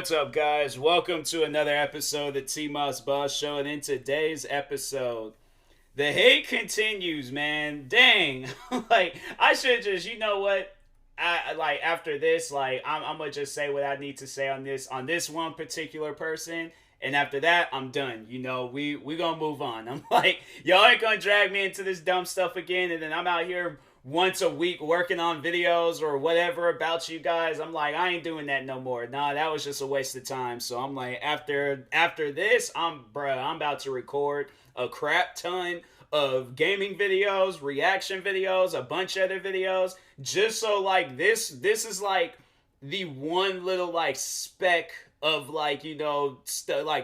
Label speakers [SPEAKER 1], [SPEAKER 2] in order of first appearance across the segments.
[SPEAKER 1] What's up, guys? Welcome to another episode of the TMossBoss Show. And in today's episode, the hate continues, man. Dang. I should just, you know what? After this, I'm gonna just say what I need to say on this one particular person. And after that, I'm done. We gonna move on. I'm like, y'all ain't gonna drag me into this dumb stuff again. And then I'm out here once a week working on videos or whatever about you guys. I'm like, I ain't doing that no more. Nah, that was just a waste of time. So I'm like, after this, I'm about to record a crap ton of gaming videos, reaction videos, a bunch of other videos, just so like this is like the one little like speck of like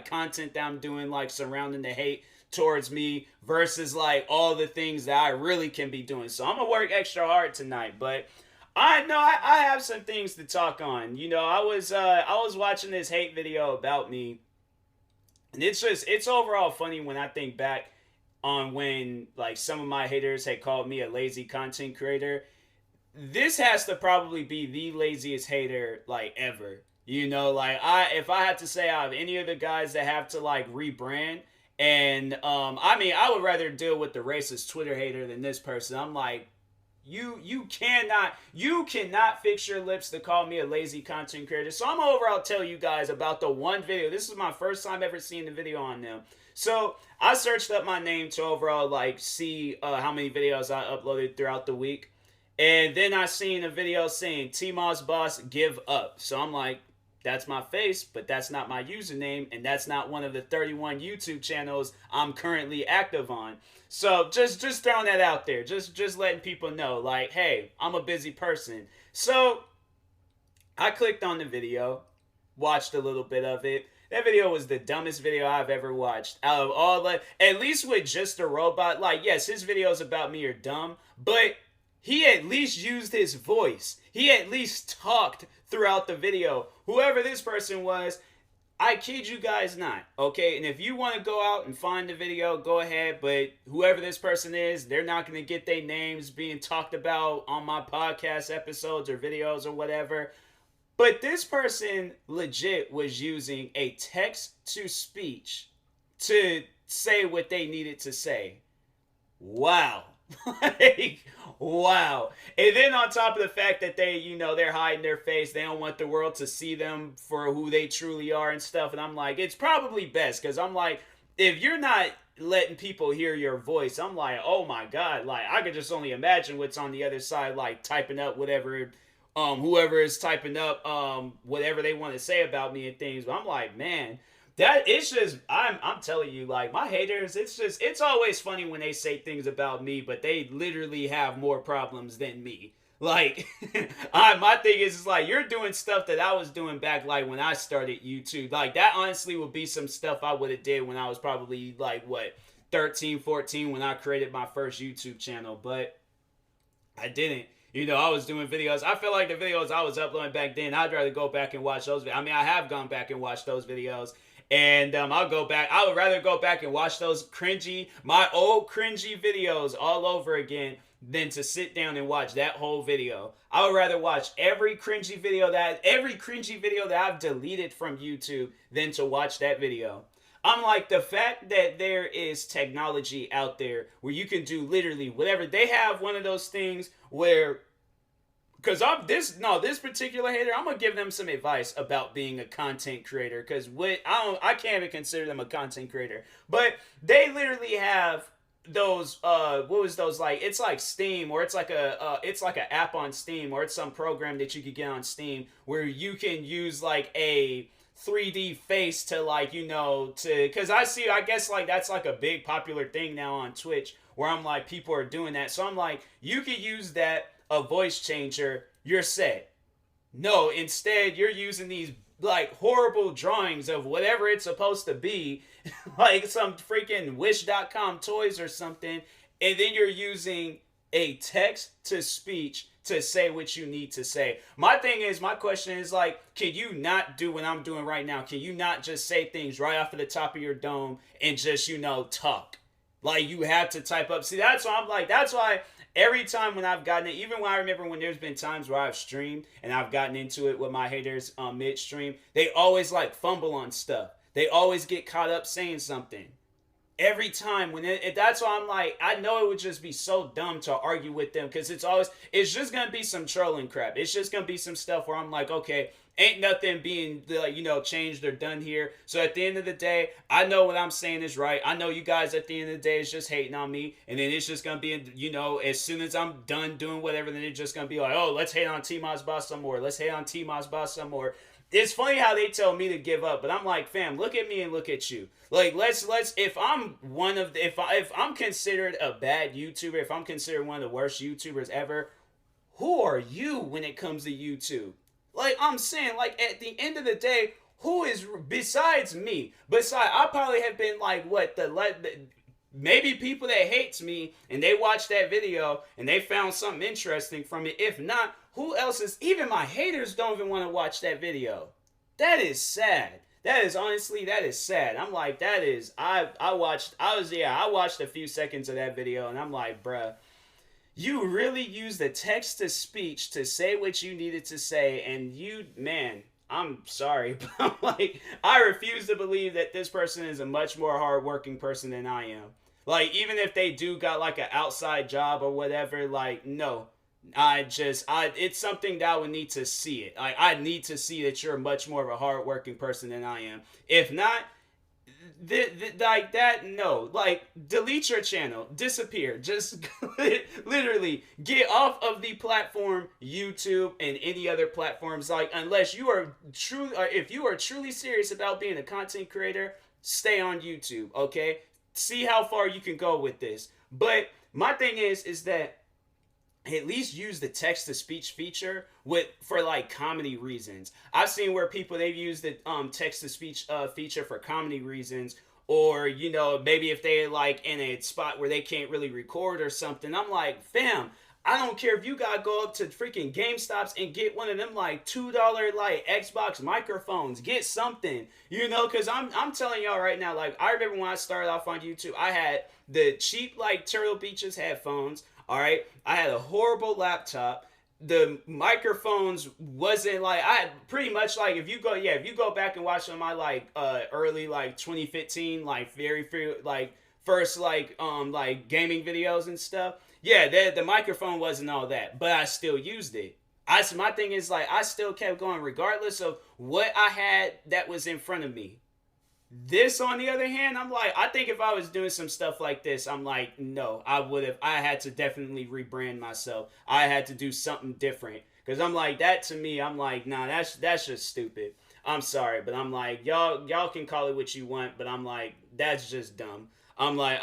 [SPEAKER 1] content that I'm doing like surrounding the hate towards me versus like all the things that I really can be doing. So I'm gonna work extra hard tonight, but I know I have some things to talk on. I was watching this hate video about me, and it's overall funny when I think back on when like some of my haters had called me a lazy content creator. This has to probably be the laziest hater like ever. If I had to say out of any of the guys that have to like rebrand, and I would rather deal with the racist Twitter hater than this person. I'm like, you cannot fix your lips to call me a lazy content creator. So I'm overall tell you guys about the one video. This is my first time ever seeing the video on them. So I searched up my name to overall like see how many videos I uploaded throughout the week. And then I seen a video saying TMossBoss give up. So I'm like, that's my face, but that's not my username, and that's not one of the 31 YouTube channels I'm currently active on. So just throwing that out there, just letting people know, like, hey, I'm a busy person. So I clicked on the video, watched a little bit of it. That video was the dumbest video I've ever watched. Out of all the, at least with just a robot, like, yes, his videos about me are dumb, but he at least used his voice. He at least talked throughout the video. Whoever this person was, I kid you guys not, okay? And if you want to go out and find the video, go ahead. But whoever this person is, they're not going to get their names being talked about on my podcast episodes or videos or whatever. But this person legit was using a text-to-speech to say what they needed to say. Wow. Like, wow. And then on top of the fact that they're hiding their face, they don't want the world to see them for who they truly are and stuff. And I'm like, it's probably best, because I'm like, if you're not letting people hear your voice, I'm like, oh my God, like I could just only imagine what's on the other side, like typing up whatever, whoever is typing up, whatever they want to say about me and things. But I'm like, man, that it's just I'm telling you, like my haters, it's always funny when they say things about me, but they literally have more problems than me. Like my thing is like, you're doing stuff that I was doing back like when I started YouTube. Like that honestly would be some stuff I would have did when I was probably like what 13, 14 when I created my first YouTube channel, but I didn't. I was doing videos. I feel like the videos I was uploading back then, I'd rather go back and watch those. I mean, I have gone back and watched those videos. And I'll go back. I would rather go back and watch my old cringy videos all over again than to sit down and watch that whole video. I would rather watch every cringy video that I've deleted from YouTube than to watch that video. I'm like, the fact that there is technology out there where you can do literally whatever. They have one of those things where, because this particular hater, I'm gonna give them some advice about being a content creator. Because I can't even consider them a content creator, but they literally have those what was those, like, it's like Steam, or it's like an app on Steam, or it's some program that you could get on Steam where you can use like a 3D face to because I guess like that's like a big popular thing now on Twitch, where I'm like, people are doing that. So I'm like, you could use that, a voice changer, you're set. No, instead you're using these like horrible drawings of whatever it's supposed to be, like some freaking wish.com toys or something, and then you're using a text to speech to say what you need to say. My question is like, can you not do what I'm doing right now? Can you not just say things right off of the top of your dome and just, talk? Like, you have to type up. See, that's why I'm like, that's why every time when I've gotten it, even when I remember when there's been times where I've streamed and I've gotten into it with my haters midstream, they always like fumble on stuff. They always get caught up saying something. Every time when that's why I'm like, I know it would just be so dumb to argue with them, because it's just gonna be some trolling crap. It's just gonna be some stuff where I'm like, okay, ain't nothing being changed or done here. So at the end of the day, I know what I'm saying is right. I know you guys at the end of the day is just hating on me, and then it's just gonna be, as soon as I'm done doing whatever, then it's just gonna be like, oh, let's hate on TMossBoss some more. Let's hate on TMossBoss some more. It's funny how they tell me to give up, but I'm like, fam, look at me and look at you. Like, let's if I'm if I'm considered a bad YouTuber, if I'm considered one of the worst YouTubers ever, who are you when it comes to YouTube? Like, I'm saying, like, at the end of the day, who is besides me? Besides, I probably have been like, maybe people that hates me and they watched that video and they found something interesting from it. If not, who else is, even my haters don't even want to watch that video. That is sad. That is sad. I'm like, I watched a few seconds of that video and I'm like, bruh, you really used the text to speech to say what you needed to say, and I'm sorry, but I'm like, I refuse to believe that this person is a much more hardworking person than I am. Like, even if they do got like an outside job or whatever, like, no. It's something that I would need to see it. Like, I need to see that you're much more of a hardworking person than I am. If not, like that, no. Like, delete your channel, disappear, just literally get off of the platform YouTube and any other platforms. Like, unless you are true, or if you are truly serious about being a content creator, stay on YouTube. Okay, see how far you can go with this. But my thing is that at least use the text to speech feature for like comedy reasons. I've seen where they've used the text to speech feature for comedy reasons, or maybe if they're like in a spot where they can't really record or something. I'm like, fam, I don't care if you gotta go up to freaking GameStops and get one of them like $2 like Xbox microphones. Get something, because I'm telling y'all right now, like, I remember when I started off on YouTube, I had the cheap like Turtle Beaches headphones. All right, I had a horrible laptop. The microphones wasn't like, I had pretty much like, if you go back and watch some of my like early like 2015 like very like first like gaming videos and stuff. Yeah, the microphone wasn't all that, but I still used it. My thing is, like, I still kept going regardless of what I had that was in front of me. This, on the other hand, I'm like, I think if I was doing some stuff like this, I'm like, no, I had to definitely rebrand myself. I had to do something different. Because I'm like, that to me, I'm like, nah, that's just stupid. I'm sorry, but I'm like, y'all can call it what you want, but I'm like, that's just dumb. I'm like,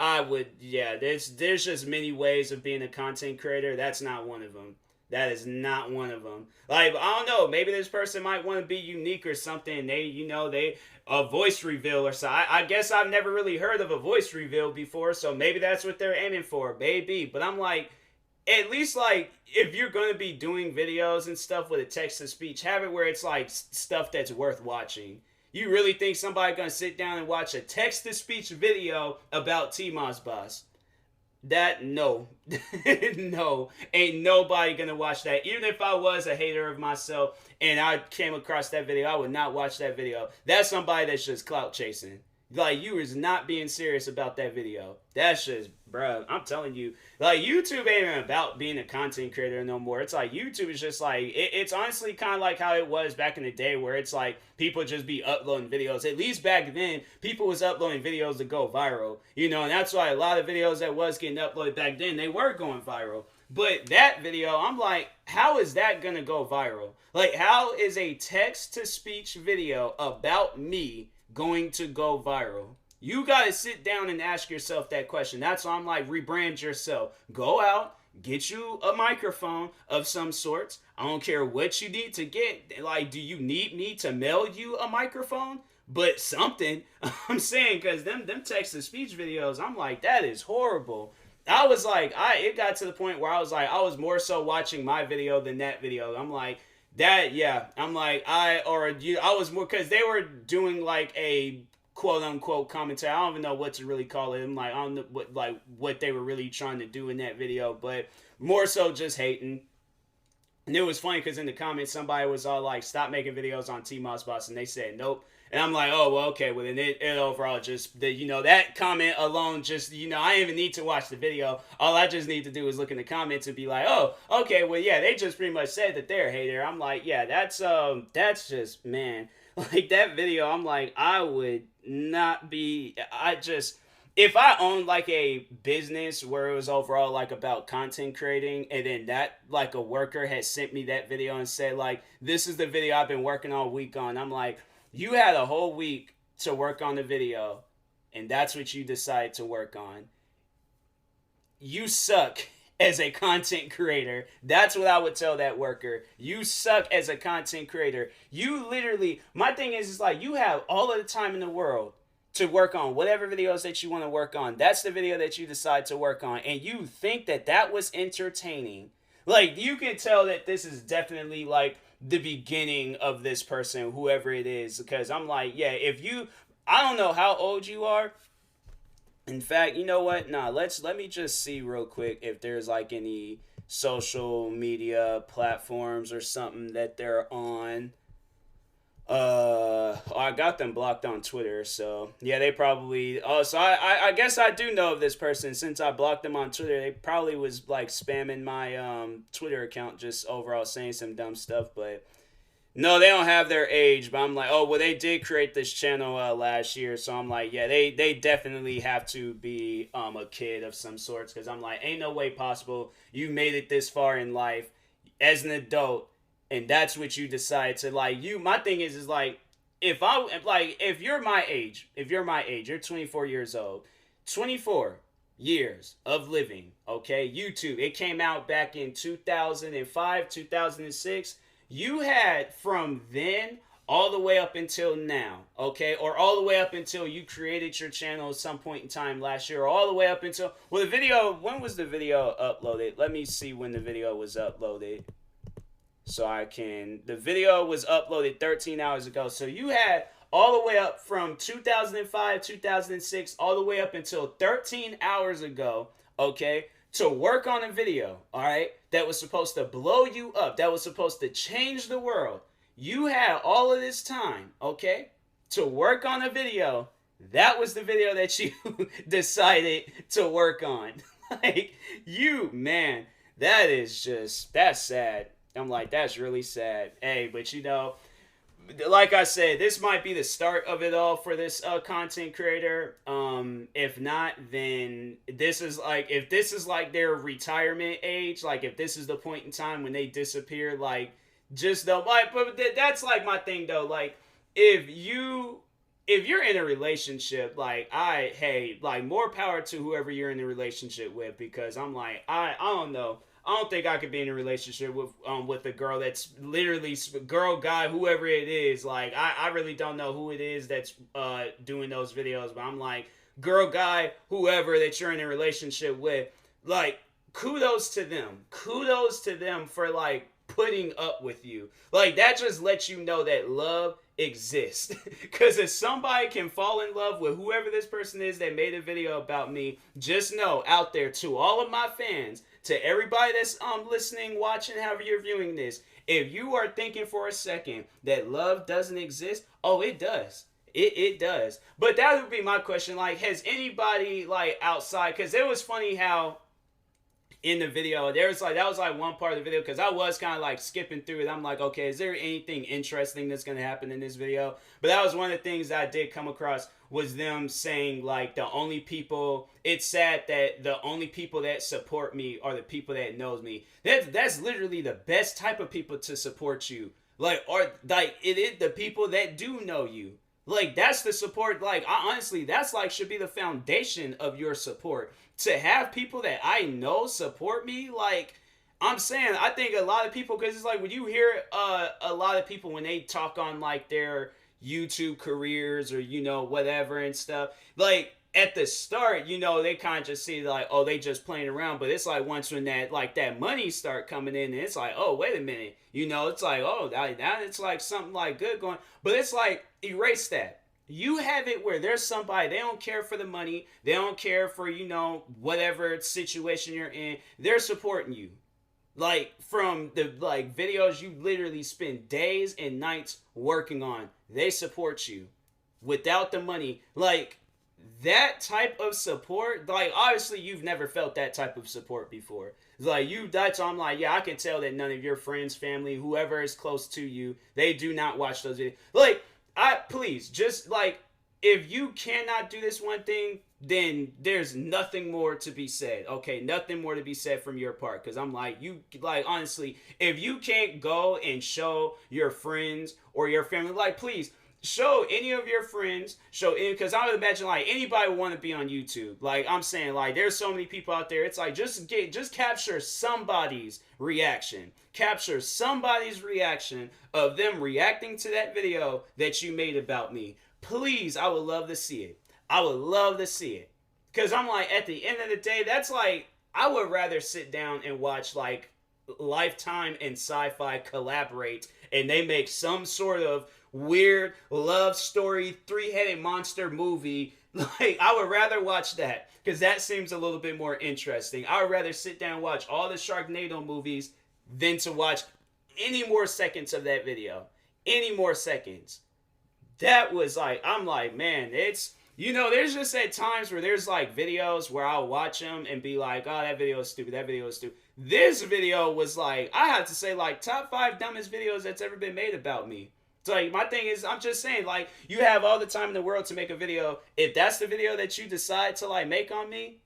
[SPEAKER 1] there's just many ways of being a content creator. That's not one of them. That is not one of them. Like, I don't know, maybe this person might want to be unique or something. They a voice reveal or so. I guess I've never really heard of a voice reveal before, so maybe that's what they're aiming for, maybe. But I'm like, at least, like, if you're going to be doing videos and stuff with a text-to-speech, have it where it's, like, stuff that's worth watching. You really think somebody going to sit down and watch a text-to-speech video about TMossBoss? No. No. Ain't nobody gonna watch that. Even if I was a hater of myself and I came across that video, I would not watch that video. That's somebody that's just clout chasing. Like, you is not being serious about that video. That's just, bro, I'm telling you. Like, YouTube ain't even about being a content creator no more. It's like, YouTube is just like, it's honestly kind of like how it was back in the day, where it's like, people just be uploading videos. At least back then, people was uploading videos to go viral. And that's why a lot of videos that was getting uploaded back then, they were going viral. But that video, I'm like, how is that gonna go viral? Like, how is a text-to-speech video about me going to go viral? You gotta sit down and ask yourself that question. That's why I'm like, rebrand yourself. Go out, get you a microphone of some sorts. I don't care what you need to get. Like, do you need me to mail you a microphone? But something. I'm saying, because them text-to-speech videos, I'm like, that is horrible. I was like, it got to the point where I was like, I was more so watching my video than that video. I'm like, that, yeah. I'm like, I was more, because they were doing like a quote unquote commentary. I don't even know what to really call it. I'm like, I don't know what they were really trying to do in that video, but more so just hating. And it was funny because in the comments, somebody was all like, stop making videos on TMossBoss. And they said, nope. And I'm like, oh, well, okay. Well, then it overall just, that comment alone just, I didn't even need to watch the video. All I just need to do is look in the comments and be like, oh, okay, well, yeah, they just pretty much said that they're a hater. I'm like, yeah, that's just, man. Like, that video, I'm like, I would not be, if I owned like a business where it was overall like about content creating, and then that like a worker had sent me that video and said like, this is the video I've been working all week on, I'm like, you had a whole week to work on the video and that's what you decide to work on. You suck as a content creator. That's what I would tell that worker. You suck as a content creator. You literally, my thing is like, you have all of the time in the world to work on whatever videos that you want to work on. That's the video that you decide to work on. And you think that that was entertaining. Like, you can tell that this is definitely like the beginning of this person, whoever it is. Because I'm like, yeah, I don't know how old you are. In fact, you know what? Nah, let me just see real quick if there's like any social media platforms or something that they're on. I got them blocked on Twitter, so yeah, they probably. Oh, so I guess I do know of this person since I blocked them on Twitter. They probably was like spamming my Twitter account, just overall saying some dumb stuff. But no, they don't have their age. But I'm like, oh well, they did create this channel last year, so I'm like, yeah, they definitely have to be a kid of some sorts, because I'm like, ain't no way possible you made it this far in life as an adult. And that's what you decide to like. My thing is like, if you're my age, you're 24 years old, 24 years of living, okay? YouTube, it came out back in 2005, 2006. You had from then all the way up until now, okay? Or all the way up until you created your channel at some point in time last year, or all the way up until, well, when was the video uploaded? Let me see when the video was uploaded. So the video was uploaded 13 hours ago. So you had all the way up from 2005, 2006, all the way up until 13 hours ago, okay, to work on a video, all right, that was supposed to blow you up, that was supposed to change the world. You had all of this time, okay, to work on a video. That was the video that you decided to work on. Like, man, that's sad. I'm like, that's really sad. Hey, but like I said, this might be the start of it all for this content creator. If not, then if this is like their retirement age, like if this is the point in time when they disappear, like just the like, but that's like my thing though. Like if you're in a relationship, like like more power to whoever you're in a relationship with, because I'm like, I don't know. I don't think I could be in a relationship with a girl that's literally girl, guy, whoever it is. Like I really don't know who it is that's doing those videos, but I'm like, girl, guy, whoever that you're in a relationship with, like kudos to them for like putting up with you. Like that just lets you know that love exists. Because if somebody can fall in love with whoever this person is that made a video about me, just know out there, to all of my fans, to everybody that's listening, watching, however you're viewing this, if you are thinking for a second that love doesn't exist, oh, it does. It does. But that would be my question. Like, has anybody like outside? Because it was funny how in the video that was like one part of the video, because I was kind of like skipping through it. I'm like, okay, is there anything interesting that's going to happen in this video? But that was one of the things that I did come across, was them saying like it's sad that the only people that support me are the people that knows me. That's literally the best type of people to support you. Like, or like it is the people that do know you. Like that's the support. Like honestly, that's like should be the foundation of your support. To have people that I know support me, like I'm saying, I think a lot of people, because it's like when you hear a lot of people when they talk on like their YouTube careers or whatever and stuff, like at the start, they kind of just see like, oh, they just playing around. But it's like once when that money start coming in, and it's like, oh, wait a minute, it's like, oh, that it's like something like good going. But it's like erase that. You have it where there's somebody, they don't care for the money, they don't care for, whatever situation you're in, they're supporting you. Like, from the like videos you literally spend days and nights working on, they support you without the money. Like, that type of support, like, obviously you've never felt that type of support before. Like, that's, I'm like, yeah, I can tell that none of your friends, family, whoever is close to you, they do not watch those videos. Like, please, just, like, if you cannot do this one thing, then there's nothing more to be said. Okay, nothing more to be said from your part. Because I'm like, honestly, if you can't go and show your friends or your family, like, please, show any of your friends, because I would imagine, like, anybody would want to be on YouTube. Like, I'm saying, like, there's so many people out there. It's like, just capture somebody's reaction. Capture somebody's reaction of them reacting to that video that you made about me. Please, I would love to see it. I would love to see it. Because I'm like, at the end of the day, that's like, I would rather sit down and watch, like, Lifetime and Sci-Fi collaborate and they make some sort of weird love story, three-headed monster movie. Like, I would rather watch that because that seems a little bit more interesting. I would rather sit down and watch all the Sharknado movies than to watch any more seconds of that video. Any more seconds. That was like, I'm like, man, it's, there's just at times where there's like videos where I'll watch them and be like, oh, that video is stupid, that video is stupid. This video was like, I have to say, like, top 5 dumbest videos that's ever been made about me. So, like, my thing is, I'm just saying, like, you have all the time in the world to make a video. If that's the video that you decide to, like, make on me,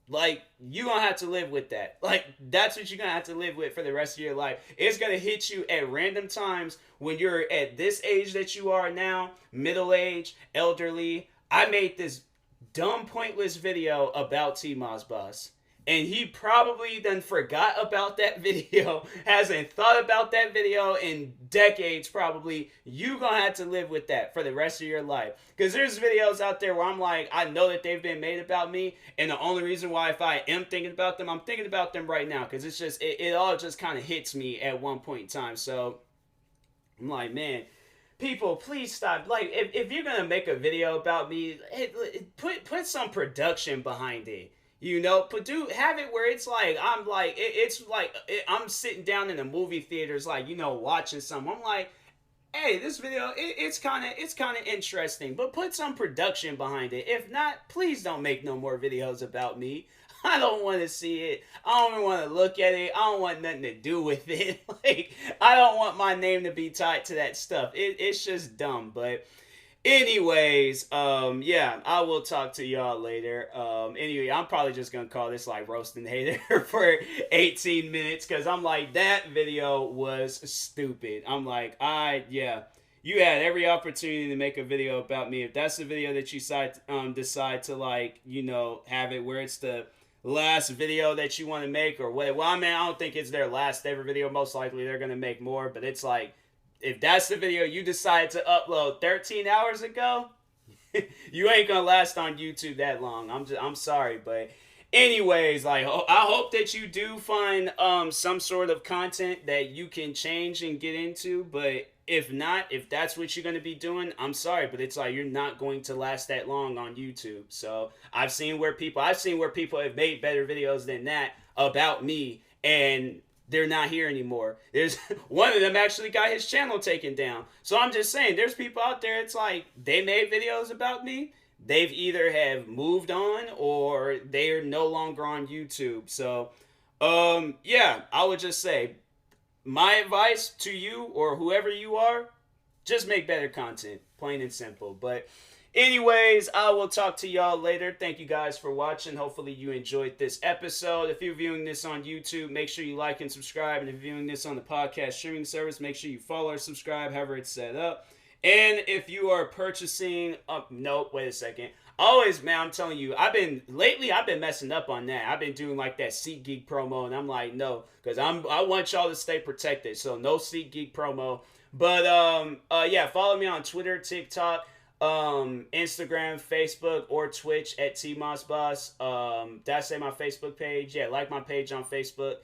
[SPEAKER 1] like, you gonna have to live with that. Like, that's what you're gonna have to live with for the rest of your life. It's gonna hit you at random times when you're at this age that you are now, middle age, elderly. I made this dumb, pointless video about TMossBoss. And he probably then forgot about that video, hasn't thought about that video in decades probably. You gonna have to live with that for the rest of your life. Because there's videos out there where I'm like, I know that they've been made about me, and the only reason why, if I am thinking about them, I'm thinking about them right now. Because it's just, it all just kind of hits me at one point in time. So, I'm like, man, people, please stop. Like, if you're gonna make a video about me, put some production behind it. But have it where it's like, I'm like, I'm sitting down in the movie theaters, like, watching something. I'm like, hey, this video, it's kind of interesting, but put some production behind it. If not, please don't make no more videos about me. I don't want to see it. I don't even want to look at it. I don't want nothing to do with it. Like, I don't want my name to be tied to that stuff. It's just dumb, but anyways, yeah, I will talk to y'all later. Anyway, I'm probably just gonna call this like roasting hater for 18 minutes because I'm like, that video was stupid. I'm like, you had every opportunity to make a video about me. If that's the video that you decide to, like, have it where it's the last video that you want to make or what. Well, I mean, I don't think it's their last ever video. Most likely they're gonna make more, but it's like, if that's the video you decide to upload 13 hours ago, you ain't gonna last on YouTube that long. I'm sorry, but anyways, like, I hope that you do find some sort of content that you can change and get into. But if not, if that's what you're gonna be doing, I'm sorry, but it's like, you're not going to last that long on YouTube. So I've seen where people have made better videos than that about me, and they're not here anymore. There's one of them actually got his channel taken down. So I'm just saying, there's people out there, it's like, they made videos about me. They've either have moved on or they're no longer on YouTube. So, yeah, I would just say, my advice to you or whoever you are, just make better content, plain and simple. But anyways, I will talk to y'all later. Thank you guys for watching. Hopefully you enjoyed this episode. If you're viewing this on YouTube, make sure you like and subscribe. And if you're viewing this on the podcast streaming service, make sure you follow or subscribe, however it's set up. And if you are purchasing, no, wait a second. Always, man, I'm telling you, lately I've been messing up on that. I've been doing like that SeatGeek promo, and I'm like, no, because I want y'all to stay protected. So no SeatGeek promo. But yeah, follow me on Twitter, TikTok, Instagram, Facebook, or Twitch at TMossBoss. Did I say my Facebook page? Yeah, like my page on Facebook.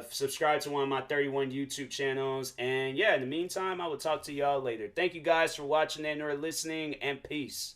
[SPEAKER 1] Subscribe to one of my 31 YouTube channels. And yeah, in the meantime, I will talk to y'all later. Thank you guys for watching and or listening, and peace.